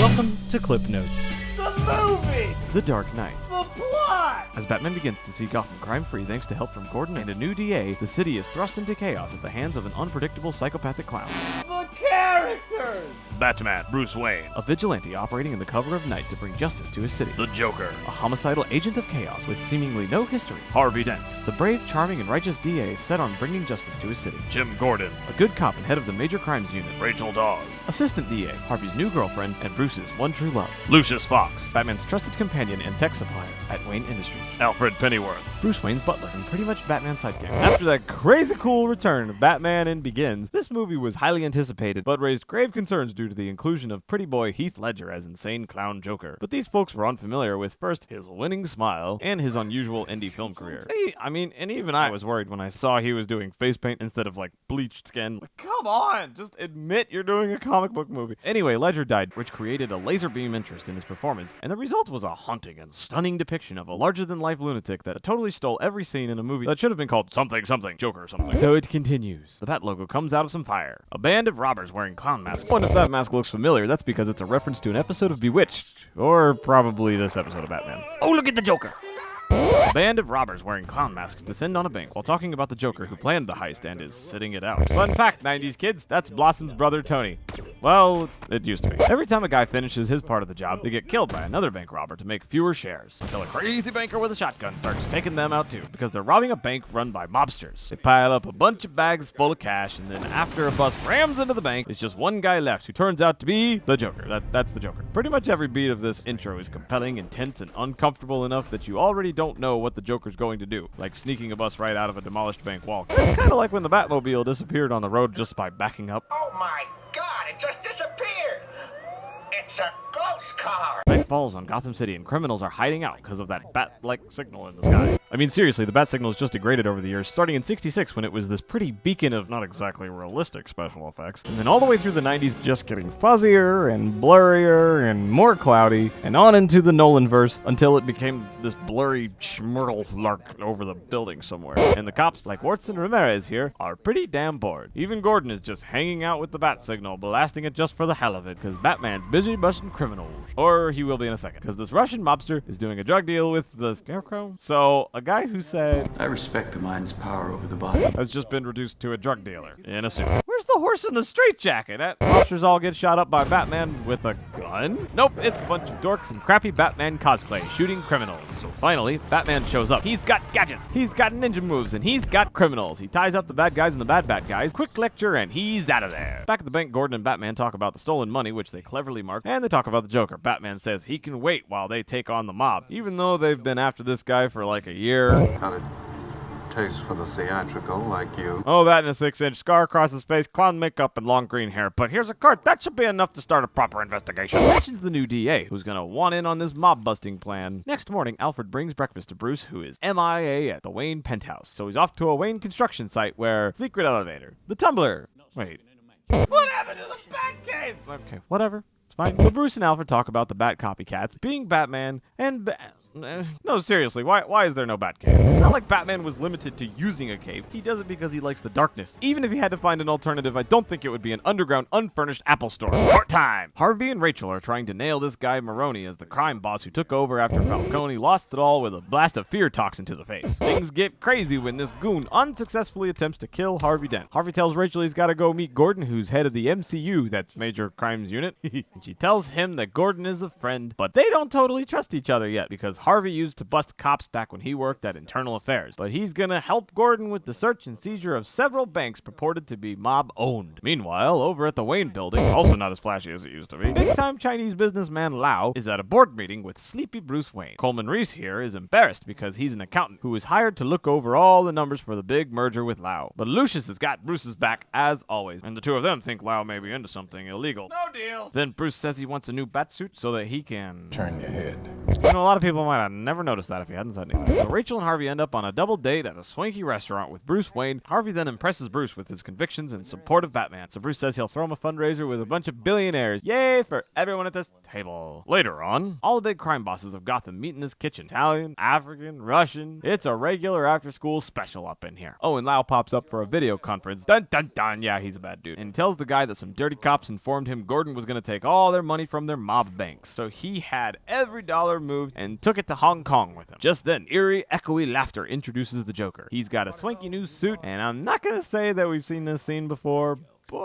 Welcome to ClipNotes. The movie! The Dark Knight. The plot! As Batman begins to see Gotham crime-free thanks to help from Gordon and a new DA, the city is thrust into chaos at the hands of an unpredictable psychopathic clown. The characters! Batman, Bruce Wayne, a vigilante operating in the cover of night to bring justice to his city. The Joker, a homicidal agent of chaos with seemingly no history. Harvey Dent, the brave, charming, and righteous DA set on bringing justice to his city. Jim Gordon, a good cop and head of the Major Crimes Unit. Rachel Dawes, assistant DA, Harvey's new girlfriend, and Bruce's one true love. Lucius Fox, Batman's trusted companion and tech supplier at Wayne Industries. Alfred Pennyworth, Bruce Wayne's butler and pretty much Batman's sidekick. After that crazy cool return of Batman in Begins, this movie was highly anticipated, but raised grave concerns due to the inclusion of pretty boy Heath Ledger as insane clown Joker. But these folks were unfamiliar with, first, his winning smile, and his unusual indie film career. And even I was worried when I saw he was doing face paint instead of, bleached skin. Come on, just admit you're doing a comic book movie. Anyway, Ledger died, which created a laser beam interest in his performance, and the result was a haunting and stunning depiction of a larger-than-life lunatic that totally stole every scene in a movie that should have been called something, Joker or something. So it continues. The Bat logo comes out of some fire. A band of robbers wearing clown masks. And if that mask looks familiar, that's because it's a reference to an episode of Bewitched, or probably this episode of Batman. Oh, look at the Joker! A band of robbers wearing clown masks descend on a bank while talking about the Joker who planned the heist and is sitting it out. Fun fact, 90s kids, that's Blossom's brother Tony. Well, it used to be. Every time a guy finishes his part of the job, they get killed by another bank robber to make fewer shares, until a crazy banker with a shotgun starts taking them out too, because they're robbing a bank run by mobsters. They pile up a bunch of bags full of cash, and then after a bus rams into the bank, there's just one guy left who turns out to be the Joker. That's the Joker. Pretty much every beat of this intro is compelling, intense, and uncomfortable enough that you already don't know what the Joker's going to do, like sneaking a bus right out of a demolished bank wall. It's kind of like when the Batmobile disappeared on the road just by backing up. Oh my God, it just disappeared! It's a ghost car! Night falls on Gotham City and criminals are hiding out because of that bat-like signal in the sky. I mean, seriously, the bat signal has just degraded over the years, starting in '66 when it was this pretty beacon of not exactly realistic special effects, and then all the way through the '90s just getting fuzzier and blurrier and more cloudy, and on into the Nolan-verse until it became this blurry schmurtle lark over the building somewhere. And the cops, like Watson Ramirez here, are pretty damn bored. Even Gordon is just hanging out with the bat signal, blasting it just for the hell of it, because Batman's busy busting criminals. Or he will be in a second, because this Russian mobster is doing a drug deal with the Scarecrow. So, a guy who said, I respect the mind's power over the body, has just been reduced to a drug dealer in a suit. Where's the horse in the straitjacket? Mobsters all get shot up by Batman with a gun? Nope, it's a bunch of dorks in crappy Batman cosplay shooting criminals. So finally, Batman shows up. He's got gadgets, he's got ninja moves, and he's got criminals. He ties up the bad guys and the bad guys. Quick lecture, and he's out of there. Back at the bank, Gordon and Batman talk about the stolen money, which they cleverly mark, and they talk about the Joker. Batman says he can wait while they take on the mob, even though they've been after this guy for like a year. Got a taste for the theatrical, like you. Oh, that and a 6-inch scar across his face, clown makeup, and long green hair. But here's a cart. That should be enough to start a proper investigation. Mentions the new DA, who's gonna want in on this mob-busting plan. Next morning, Alfred brings breakfast to Bruce, who is MIA at the Wayne penthouse. So he's off to a Wayne construction site where secret elevator. The tumbler. Wait. What happened to the Batcave? Okay, whatever. It's fine. So Bruce and Alfred talk about the Bat copycats being Batman and no, seriously, why is there no Batcave? It's not like Batman was limited to using a cave. He does it because he likes the darkness. Even if he had to find an alternative, I don't think it would be an underground, unfurnished Apple store. Court time! Harvey and Rachel are trying to nail this guy Maroni as the crime boss who took over after Falcone lost it all with a blast of fear toxin to the face. Things get crazy when this goon unsuccessfully attempts to kill Harvey Dent. Harvey tells Rachel he's gotta go meet Gordon, who's head of the MCU, that's Major Crimes Unit. And she tells him that Gordon is a friend, but they don't totally trust each other yet because Harvey used to bust cops back when he worked at Internal Affairs, but he's gonna help Gordon with the search and seizure of several banks purported to be mob-owned. Meanwhile, over at the Wayne building, also not as flashy as it used to be, big-time Chinese businessman Lau is at a board meeting with sleepy Bruce Wayne. Coleman Reese here is embarrassed because he's an accountant who was hired to look over all the numbers for the big merger with Lau. But Lucius has got Bruce's back, as always, and the two of them think Lau may be into something illegal. No deal! Then Bruce says he wants a new bat suit so that he can Turn your head. a lot of people might have never noticed that if he hadn't said anything. So Rachel and Harvey end up on a double date at a swanky restaurant with Bruce Wayne. Harvey then impresses Bruce with his convictions in support of Batman. So Bruce says he'll throw him a fundraiser with a bunch of billionaires. Yay for everyone at this table. Later on, all the big crime bosses of Gotham meet in this kitchen. Italian, African, Russian. It's a regular after-school special up in here. Oh, and Lau pops up for a video conference. Dun dun dun. Yeah, he's a bad dude. And he tells the guy that some dirty cops informed him Gordon was going to take all their money from their mob banks. So he had every dollar moved and took it to Hong Kong with him. Just then, eerie, echoey laughter introduces the Joker. He's got a swanky new suit, and I'm not going to say that we've seen this scene before, but...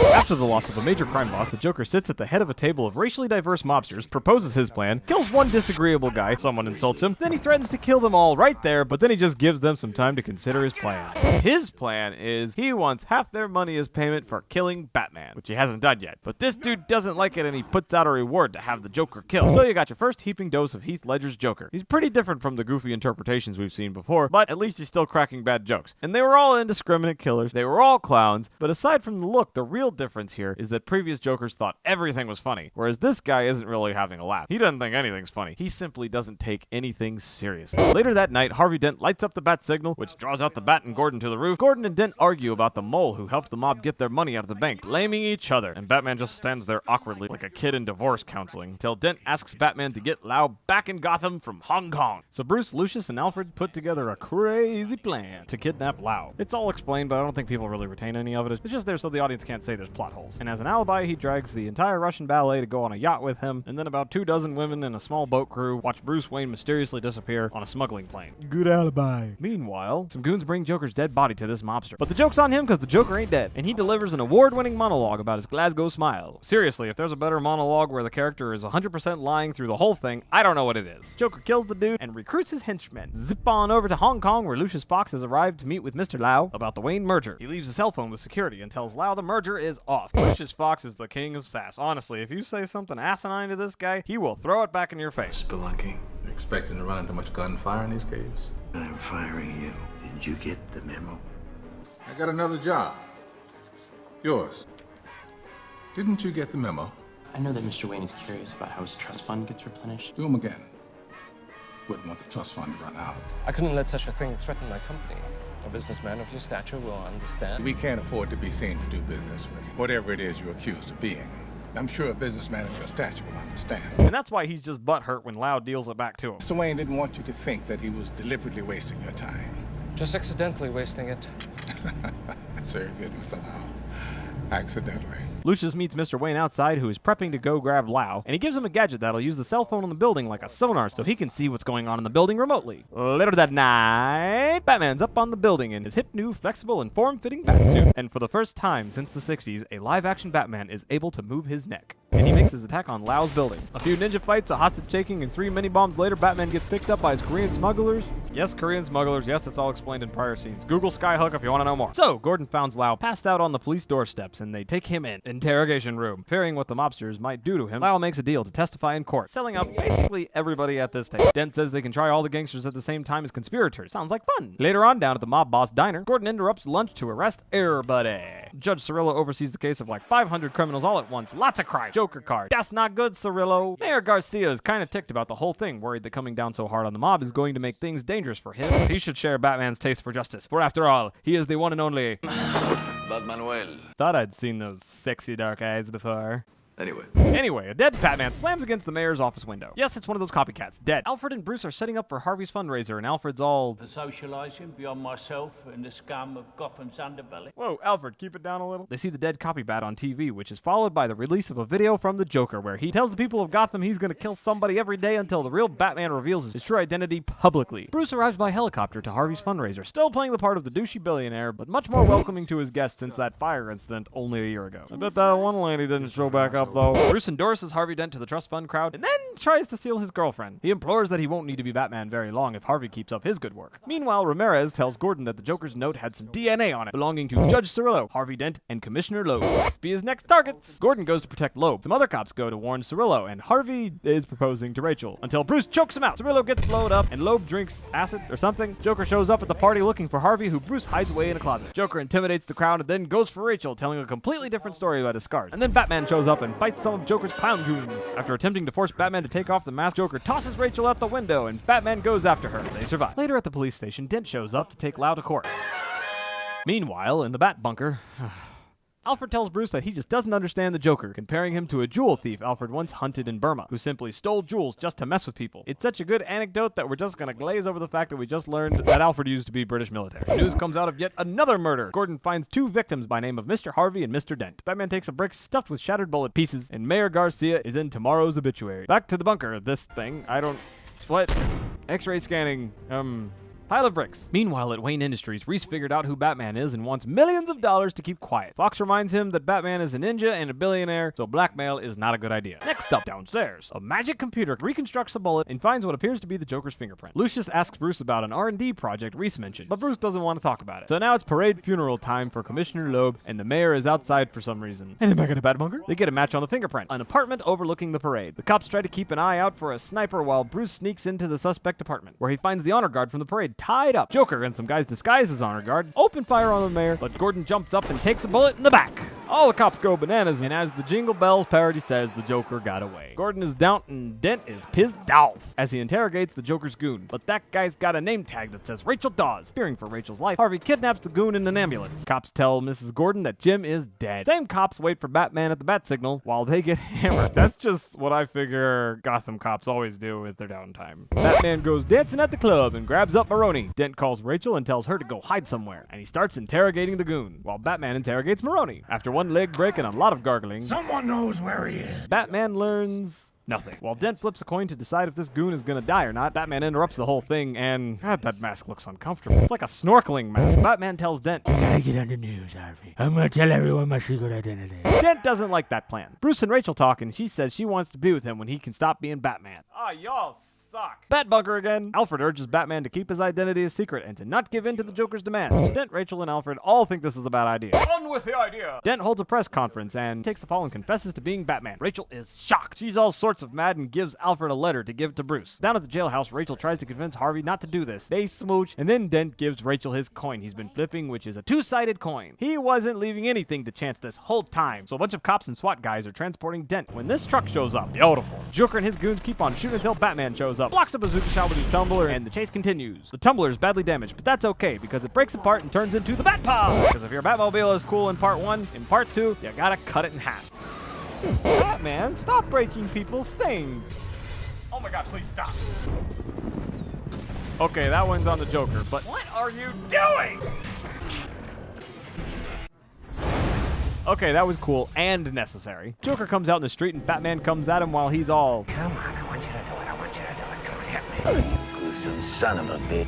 After the loss of a major crime boss, the Joker sits at the head of a table of racially diverse mobsters, proposes his plan, kills one disagreeable guy, someone insults him, then he threatens to kill them all right there, but then he just gives them some time to consider his plan. His plan is he wants half their money as payment for killing Batman, which he hasn't done yet. But this dude doesn't like it and he puts out a reward to have the Joker killed. So you got your first heaping dose of Heath Ledger's Joker. He's pretty different from the goofy interpretations we've seen before, but at least he's still cracking bad jokes. And they were all indiscriminate killers, they were all clowns, but aside from the look, the real difference here is that previous Jokers thought everything was funny, whereas this guy isn't really having a laugh. He doesn't think anything's funny. He simply doesn't take anything seriously. Later that night, Harvey Dent lights up the bat signal, which draws out the Bat and Gordon to the roof. Gordon and Dent argue about the mole who helped the mob get their money out of the bank, blaming each other, and Batman just stands there awkwardly like a kid in divorce counseling, until Dent asks Batman to get Lau back in Gotham from Hong Kong. So Bruce, Lucius, and Alfred put together a crazy plan to kidnap Lau. It's all explained, but I don't think people really retain any of it. It's just there so the audience can't say there's plot holes. And as an alibi, he drags the entire Russian ballet to go on a yacht with him, and then about 24 women and a small boat crew watch Bruce Wayne mysteriously disappear on a smuggling plane. Good alibi. Meanwhile, some goons bring Joker's dead body to this mobster. But the joke's on him because the Joker ain't dead, and he delivers an award-winning monologue about his Glasgow smile. Seriously, if there's a better monologue where the character is 100% lying through the whole thing, I don't know what it is. Joker kills the dude and recruits his henchmen. Zip on over to Hong Kong where Lucius Fox has arrived to meet with Mr. Lau about the Wayne merger. He leaves a cell phone with security and tells Lau the merger is off. Lucius Fox is the king of sass. Honestly, if you say something asinine to this guy, he will throw it back in your face. Spelunky. You expecting to run into much gunfire in these caves? I'm firing you. Did you get the memo? I got another job. Yours. Didn't you get the memo? I know that Mr. Wayne is curious about how his trust fund gets replenished. Do them again. Wouldn't want the trust fund to run out. I couldn't let such a thing threaten my company. A businessman of your stature will understand. We can't afford to be seen to do business with whatever it is you're accused of being. I'm sure a businessman of your stature will understand. And that's why he's just butthurt when Lau deals it back to him. Mr. Wayne didn't want you to think that he was deliberately wasting your time. Just accidentally wasting it. That's very good, Mr. Lau. Accidentally. Lucius meets Mr. Wayne outside, who is prepping to go grab Lau, and he gives him a gadget that'll use the cell phone on the building like a sonar so he can see what's going on in the building remotely. Later that night, Batman's up on the building in his hip new, flexible, and form-fitting batsuit. And for the first time since the 60s, a live-action Batman is able to move his neck. And he makes his attack on Lau's building. A few ninja fights, a hostage taking, and 3 mini-bombs later, Batman gets picked up by his Korean smugglers. Yes, Korean smugglers. Yes, it's all explained in prior scenes. Google Skyhook if you want to know more. So, Gordon finds Lau passed out on the police doorsteps, and they take him in. Interrogation room. Fearing what the mobsters might do to him, Lau makes a deal to testify in court, selling out basically everybody at this table. Dent says they can try all the gangsters at the same time as conspirators. Sounds like fun. Later on, down at the mob boss diner, Gordon interrupts lunch to arrest everybody. Judge Cirillo oversees the case of like 500 criminals all at once. Lots of crime. Joker card. That's not good, Cirillo. Mayor Garcia is kind of ticked about the whole thing, worried that coming down so hard on the mob is going to make things dangerous for him. He should share Batman's taste for justice, for after all, he is the one and only... But Manuel. Thought I'd seen those sexy dark eyes before. Anyway. Anyway, a dead Batman slams against the mayor's office window. Yes, it's one of those copycats. Dead. Alfred and Bruce are setting up for Harvey's fundraiser, and Alfred's all... For socializing beyond myself and the scum of Gotham's underbelly. Whoa, Alfred, keep it down a little. They see the dead copy bat on TV, which is followed by the release of a video from the Joker, where he tells the people of Gotham he's gonna kill somebody every day until the real Batman reveals his true identity publicly. Bruce arrives by helicopter to Harvey's fundraiser, still playing the part of the douchey billionaire, but much more welcoming to his guests since that fire incident only a year ago. I bet that one lady didn't show back up, though. Bruce endorses Harvey Dent to the trust fund crowd, and then tries to steal his girlfriend. He implores that he won't need to be Batman very long if Harvey keeps up his good work. Meanwhile, Ramirez tells Gordon that the Joker's note had some DNA on it, belonging to Judge Cirillo, Harvey Dent, and Commissioner Loeb. Must be his next targets. Gordon goes to protect Loeb. Some other cops go to warn Cirillo, and Harvey is proposing to Rachel, until Bruce chokes him out. Cirillo gets blowed up, and Loeb drinks acid or something. Joker shows up at the party looking for Harvey, who Bruce hides away in a closet. Joker intimidates the crowd and then goes for Rachel, telling a completely different story about his scars. And then Batman shows up and fights some of Joker's clown goons. After attempting to force Batman to take off the mask, Joker tosses Rachel out the window, and Batman goes after her. They survive. Later at the police station, Dent shows up to take Lau to court. Meanwhile, in the Bat Bunker, Alfred tells Bruce that he just doesn't understand the Joker, comparing him to a jewel thief Alfred once hunted in Burma, who simply stole jewels just to mess with people. It's such a good anecdote that we're just gonna glaze over the fact that we just learned that Alfred used to be British military. News comes out of yet another murder. Gordon finds 2 victims by name of Mr. Harvey and Mr. Dent. Batman takes a brick stuffed with shattered bullet pieces, and Mayor Garcia is in tomorrow's obituary. Back to the bunker. This thing, what? X-ray scanning, pile of bricks. Meanwhile, at Wayne Industries, Reese figured out who Batman is and wants millions of dollars to keep quiet. Fox reminds him that Batman is a ninja and a billionaire, so blackmail is not a good idea. Next up, downstairs, a magic computer reconstructs a bullet and finds what appears to be the Joker's fingerprint. Lucius asks Bruce about an R&D project Reese mentioned, but Bruce doesn't want to talk about it. So now it's parade funeral time for Commissioner Loeb, and the mayor is outside for some reason. And then back at the Bat Bunker, they get a match on the fingerprint, an apartment overlooking the parade. The cops try to keep an eye out for a sniper while Bruce sneaks into the suspect apartment, where he finds the honor guard from the parade tied up. Joker and some guys disguised as honor guard open fire on the mayor, but Gordon jumps up and takes a bullet in the back. All the cops go bananas, and as the Jingle Bells parody says, the Joker got away. Gordon is down and Dent is pissed off as he interrogates the Joker's goon, but that guy's got a name tag that says Rachel Dawes. Fearing for Rachel's life, Harvey kidnaps the goon in an ambulance. Cops tell Mrs. Gordon that Jim is dead. Same cops wait for Batman at the Bat Signal while they get hammered. That's just what I figure Gotham cops always do with their downtime. Batman goes dancing at the club and grabs up Maroni. Dent calls Rachel and tells her to go hide somewhere, and he starts interrogating the goon, while Batman interrogates Maroni. After one leg break and a lot of gargling, Someone knows where he is. Batman learns nothing. While Dent flips a coin to decide if this goon is gonna die or not, Batman interrupts the whole thing, and God, that mask looks uncomfortable. It's like a snorkeling mask. Batman tells Dent, "You gotta get on the news, Harvey. I'm gonna tell everyone my secret identity." Dent doesn't like that plan. Bruce and Rachel talk, and she says she wants to be with him when he can stop being Batman. Ah, y'all suck. Bat Bunker again. Alfred urges Batman to keep his identity a secret and to not give in to the Joker's demands. Dent, Rachel, and Alfred all think this is a bad idea. On with the idea. Dent holds a press conference and takes the fall and confesses to being Batman. Rachel is shocked. She's all sorts of mad and gives Alfred a letter to give to Bruce. Down at the jailhouse, Rachel tries to convince Harvey not to do this. They smooch, and then Dent gives Rachel his coin he's been flipping, which is a 2-sided coin. He wasn't leaving anything to chance this whole time, so a bunch of cops and SWAT guys are transporting Dent when this truck shows up. Beautiful. Joker and his goons keep on shooting until Batman shows up, blocks a bazooka shot with his tumbler, and the chase continues. The tumbler is badly damaged, but that's okay because it breaks apart and turns into the Batpod. Because if your Batmobile is cool in part 1, in part 2, you gotta cut it in half. Batman, stop breaking people's things. Oh my god, please stop. Okay, that one's on the Joker, but What are you doing? okay, that was cool and necessary. Joker comes out in the street and Batman comes at him while he's all, Come on, I want you to do it. I want you to do it. Come on, hit me. Gruesome son of a bitch.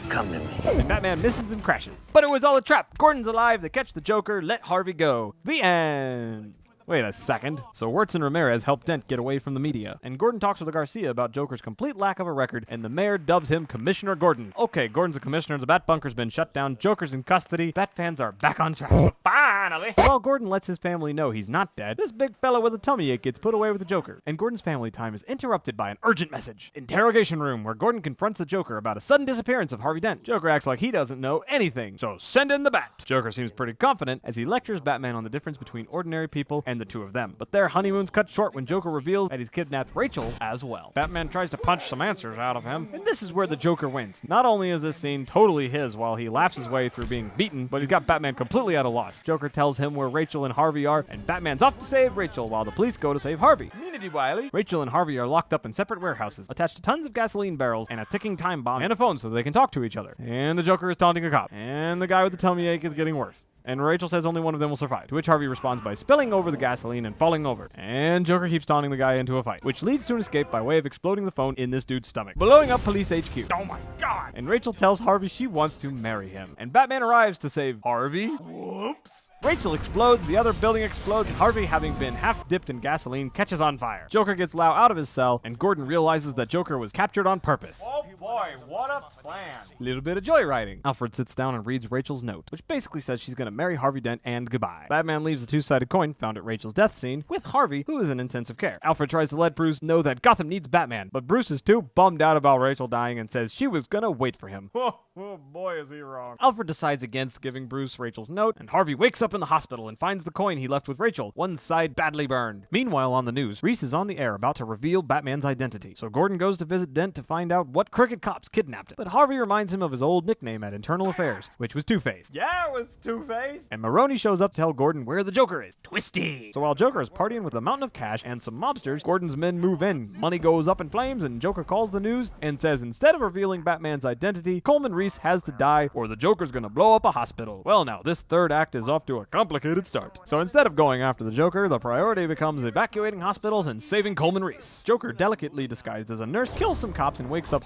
Come to me. and Batman misses and crashes. But it was all a trap. Gordon's alive, they catch the Joker, let Harvey go. The end. Wait a second. So Wirtz and Ramirez help Dent get away from the media, and Gordon talks with Garcia about Joker's complete lack of a record, and the mayor dubs him Commissioner Gordon. Okay, Gordon's a commissioner, the Bat Bunker's been shut down, Joker's in custody, Bat fans are back on track. Finally. While Gordon lets his family know he's not dead, this big fella with a tummy ache gets put away with the Joker, and Gordon's family time is interrupted by an urgent message. Interrogation room, where Gordon confronts the Joker about a sudden disappearance of Harvey Dent. Joker acts like he doesn't know anything, so send in the Bat. Joker seems pretty confident as he lectures Batman on the difference between ordinary people and the two of them. But their honeymoon's cut short when Joker reveals that he's kidnapped Rachel as well. Batman tries to punch some answers out of him, and this is where the Joker wins. Not only is this scene totally his while he laughs his way through being beaten, but he's got Batman completely at a loss. Joker tells him where Rachel and Harvey are, and Batman's off to save Rachel while the police go to save Harvey. Community Wiley. Rachel and Harvey are locked up in separate warehouses, attached to tons of gasoline barrels and a ticking time bomb and a phone so they can talk to each other. And the Joker is taunting a cop, and the guy with the tummy ache is getting worse. And Rachel says only one of them will survive, to which Harvey responds by spilling over the gasoline and falling over. And Joker keeps taunting the guy into a fight, which leads to an escape by way of exploding the phone in this dude's stomach, blowing up police HQ. Oh my god. And Rachel tells Harvey she wants to marry him. And Batman arrives to save Harvey. Whoops. Rachel explodes, the other building explodes, and Harvey, having been half dipped in gasoline, catches on fire. Joker gets Lau out of his cell, and Gordon realizes that Joker was captured on purpose. Oh boy, what a plan. Little bit of joyriding. Alfred sits down and reads Rachel's note, which basically says she's gonna marry Harvey Dent and goodbye. Batman leaves the 2-sided coin found at Rachel's death scene with Harvey, who is in intensive care. Alfred tries to let Bruce know that Gotham needs Batman, but Bruce is too bummed out about Rachel dying and says she was gonna wait for him. Oh boy, is he wrong. Alfred decides against giving Bruce Rachel's note, and Harvey wakes up up in the hospital and finds the coin he left with Rachel, one side badly burned. Meanwhile, on the news, Reese is on the air about to reveal Batman's identity. So Gordon goes to visit Dent to find out what crooked cops kidnapped him. But Harvey reminds him of his old nickname at Internal Affairs, which was Two-Face. Yeah, it was Two-Face. And Maroni shows up to tell Gordon where the Joker is. Twisty! So while Joker is partying with a mountain of cash and some mobsters, Gordon's men move in. Money goes up in flames, and Joker calls the news and says instead of revealing Batman's identity, Coleman Reese has to die or the Joker's gonna blow up a hospital. Well, now, this third act is off to a complicated start. So instead of going after the Joker, the priority becomes evacuating hospitals and saving Coleman Reese. Joker, delicately disguised as a nurse, kills some cops and wakes up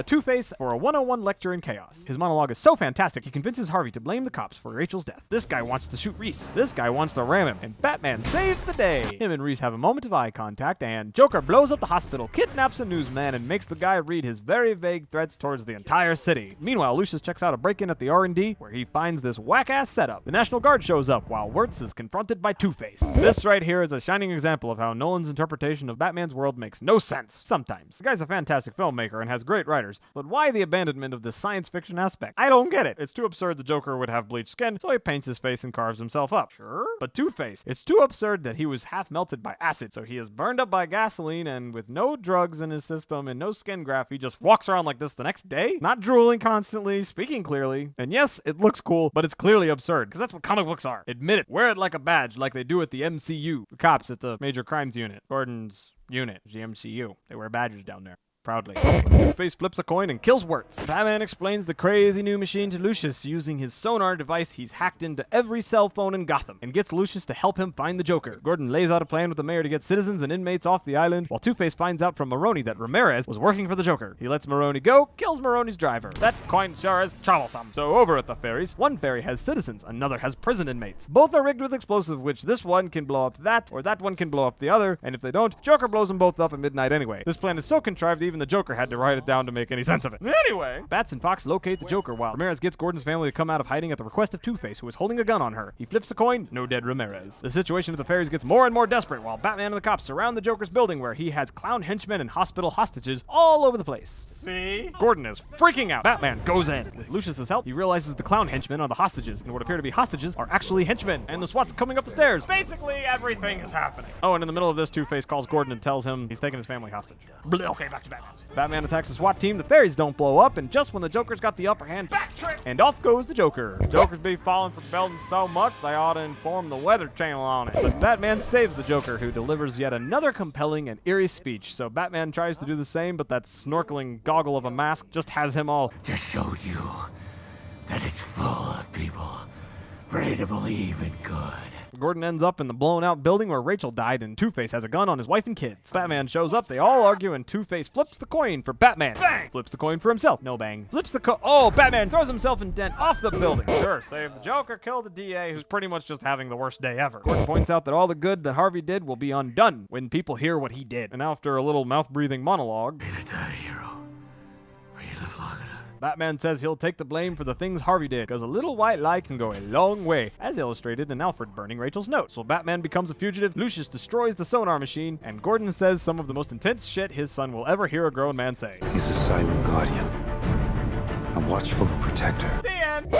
Two-Face for a 101 lecture in chaos. His monologue is so fantastic, he convinces Harvey to blame the cops for Rachel's death. This guy wants to shoot Reese. This guy wants to ram him. And Batman saves the day. Him and Reese have a moment of eye contact, and Joker blows up the hospital, kidnaps a newsman, and makes the guy read his very vague threats towards the entire city. Meanwhile, Lucius checks out a break-in at the R&D, where he finds this whack-ass setup. The National Guard shows up, while Wirtz is confronted by Two-Face. This right here is a shining example of how Nolan's interpretation of Batman's world makes no sense. Sometimes. The guy's a fantastic filmmaker and has great writers, but why the abandonment of this science fiction aspect? I don't get it. It's too absurd the Joker would have bleached skin, so he paints his face and carves himself up. Sure. But Two-Face, it's too absurd that he was half melted by acid, so he is burned up by gasoline, and with no drugs in his system and no skin graft, he just walks around like this the next day? Not drooling constantly, speaking clearly. And yes, it looks cool, but it's clearly absurd, because that's what comic books are. Admit it. Wear it like a badge, like they do at the MCU. The cops at the Major Crimes Unit. Gordon's unit, the MCU. They wear badges down there. Proudly. Two-Face flips a coin and kills Wirtz. Batman explains the crazy new machine to Lucius. Using his sonar device, he's hacked into every cell phone in Gotham and gets Lucius to help him find the Joker. Gordon lays out a plan with the mayor to get citizens and inmates off the island, while Two-Face finds out from Maroni that Ramirez was working for the Joker. He lets Maroni go, kills Maroni's driver. That coin sure is troublesome. So over at the ferries, one ferry has citizens, another has prison inmates. Both are rigged with explosives, which this one can blow up that, or that one can blow up the other, and if they don't, Joker blows them both up at midnight anyway. This plan is so contrived that even the Joker had to write it down to make any sense of it. Anyway, Bats and Fox locate the Joker while Ramirez gets Gordon's family to come out of hiding at the request of Two-Face, who is holding a gun on her. He flips a coin, no dead Ramirez. The situation at the ferries gets more and more desperate while Batman and the cops surround the Joker's building where he has clown henchmen and hospital hostages all over the place. See? Gordon is freaking out. Batman goes in. With Lucius's help, he realizes the clown henchmen are the hostages, and what appear to be hostages are actually henchmen, and the SWAT's coming up the stairs. Basically, everything is happening. Oh, and in the middle of this, Two-Face calls Gordon and tells him he's taking his family hostage. Okay, back to Batman. Batman attacks the SWAT team, the ferries don't blow up, and just when the Joker's got the upper hand, backtrack, and off goes the Joker. Joker's be falling for building so much, they ought to inform the Weather Channel on it. But Batman saves the Joker, who delivers yet another compelling and eerie speech. So Batman tries to do the same, but that snorkeling goggle of a mask just has him all Just showed you that it's full of people ready to believe in good. Gordon ends up in the blown-out building where Rachel died, and Two-Face has a gun on his wife and kids. Batman shows up, they all argue, and Two-Face flips the coin for Batman. Bang! Flips the coin for himself. No bang. Flips the Oh, Batman throws himself and Dent off the building. Sure, save the Joker, kill the DA, who's pretty much just having the worst day ever. Gordon points out that all the good that Harvey did will be undone when people hear what he did. And after a little mouth-breathing monologue, Ready to die, hero. Or you live long enough. Batman says he'll take the blame for the things Harvey did, because a little white lie can go a long way, as illustrated in Alfred burning Rachel's note. So Batman becomes a fugitive, Lucius destroys the sonar machine, and Gordon says some of the most intense shit his son will ever hear a grown man say. He's a silent guardian, a watchful protector. The end.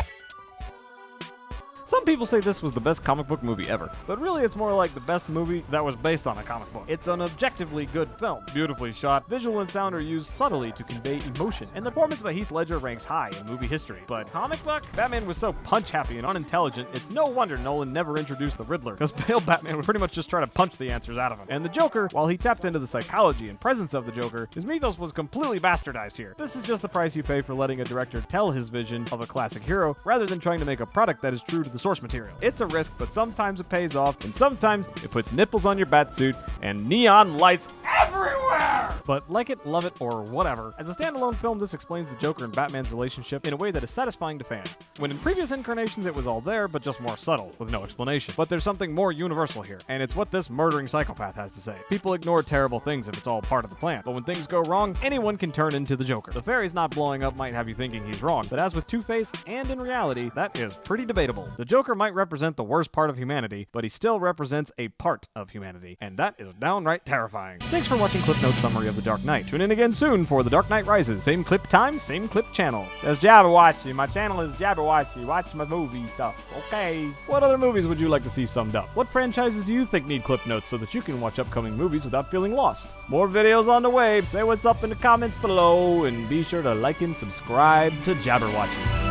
Some people say this was the best comic book movie ever, but really it's more like the best movie that was based on a comic book. It's an objectively good film, beautifully shot, visual and sound are used subtly to convey emotion, and the performance by Heath Ledger ranks high in movie history. But comic book? Batman was so punch-happy and unintelligent, it's no wonder Nolan never introduced the Riddler, because Bale Batman would pretty much just try to punch the answers out of him. And the Joker, while he tapped into the psychology and presence of the Joker, his mythos was completely bastardized here. This is just the price you pay for letting a director tell his vision of a classic hero, rather than trying to make a product that is true to the source material. It's a risk, but sometimes it pays off, and sometimes it puts nipples on your batsuit and neon lights everywhere! But like it, love it, or whatever, as a standalone film, this explains the Joker and Batman's relationship in a way that is satisfying to fans. When in previous incarnations it was all there, but just more subtle, with no explanation. But there's something more universal here, and it's what this murdering psychopath has to say. People ignore terrible things if it's all part of the plan, but when things go wrong, anyone can turn into the Joker. The fairies not blowing up might have you thinking he's wrong, but as with Two-Face, and in reality, that is pretty debatable. The Joker might represent the worst part of humanity, but he still represents a part of humanity, and that is downright terrifying. Thanks for watching ClipNotes summary of of The Dark Knight. Tune in again soon for The Dark Knight Rises. Same clip time, same clip channel. That's Jabberwatchy. My channel is Jabberwatchy. Watch my movie stuff. Okay. What other movies would you like to see summed up? What franchises do you think need clip notes so that you can watch upcoming movies without feeling lost? More videos on the way. Say what's up in the comments below and be sure to like and subscribe to Jabberwatchy.